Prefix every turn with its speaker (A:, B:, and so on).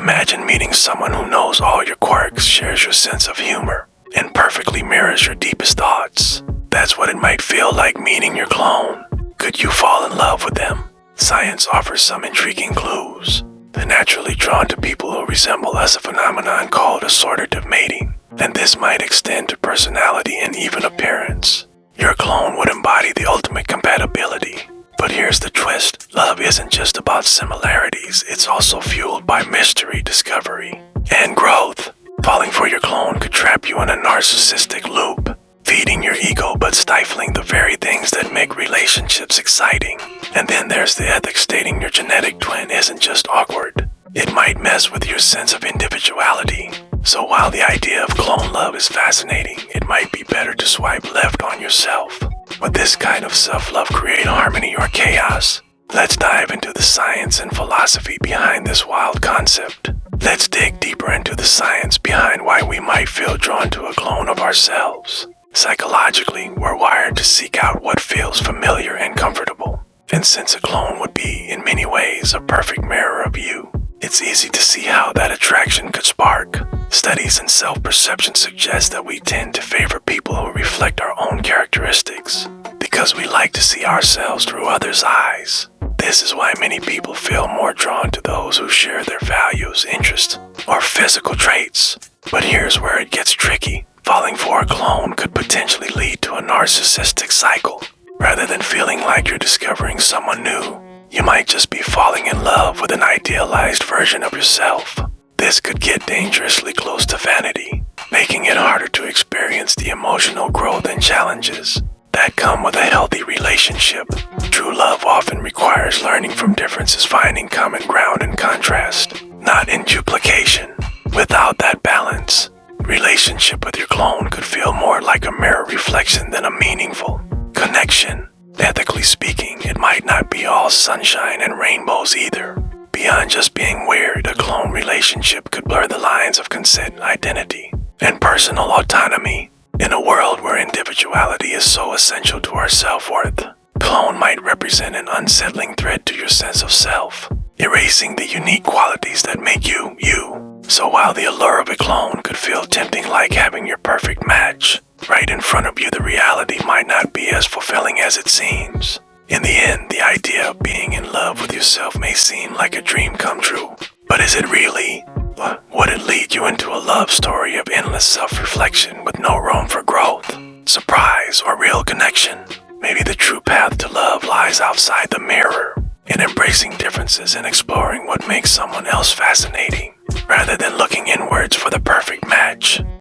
A: Imagine meeting someone who knows all your quirks, shares your sense of humor, and perfectly mirrors your deepest thoughts. That's what it might feel like meeting your clone. Could you fall in love with them? Science offers some intriguing clues. They're naturally drawn to people who resemble us, a phenomenon called assortative mating, and this might extend to personality and even appearance. Your clone would embody the ultimate compatibility. But here's the twist. Love isn't just about similarities, it's also fueled by mystery, discovery, and growth. Falling for your clone could trap you in a narcissistic loop, feeding your ego but stifling the very things that make relationships exciting. And then there's the ethics stating your genetic twin isn't just awkward. It might mess with your sense of individuality. So while the idea of clone love is fascinating, it might be better to swipe left on yourself. Would this kind of self-love create harmony or chaos? Let's dive into the science and philosophy behind this wild concept. Let's dig deeper into the science behind why we might feel drawn to a clone of ourselves. Psychologically, we're wired to seek out what feels familiar and comfortable. And since a clone would be, in many ways, a perfect mirror of you, it's easy to see how that attraction could spark. Studies in self-perception suggest that we tend to favor people who reflect our own characteristics because we like to see ourselves through others' eyes. This is why many people feel more drawn to those who share their values, interests, or physical traits. But here's where it gets tricky. Falling for a clone could potentially lead to a narcissistic cycle. Rather than feeling like you're discovering someone new, you might just be falling in love with an idealized version of yourself. This could get dangerously close to vanity, making it harder to experience the emotional growth and challenges that come with a healthy relationship. True love often requires learning from differences, finding common ground in contrast, not in duplication. Without that balance, relationship with your clone could feel more like a mirror reflection than a meaningful connection. Ethically speaking, it might not be all sunshine and rainbows either. Beyond just being weird, a clone relationship could blur the lines of consent, identity, and personal autonomy. In a world where individuality is so essential to our self-worth, clone might represent an unsettling threat to your sense of self, erasing the unique qualities that make you, you. So while the allure of a clone could feel tempting, like having your perfect match right in front of you, the reality might not be as fulfilling as it seems. In the end, the idea of being in love with yourself may seem like a dream come true. But is it really? Would it lead you into a love story of endless self-reflection with no room for growth, surprise, or real connection? Maybe the true path to love lies outside the mirror, in embracing differences and exploring what makes someone else fascinating, rather than looking inwards for the perfect match.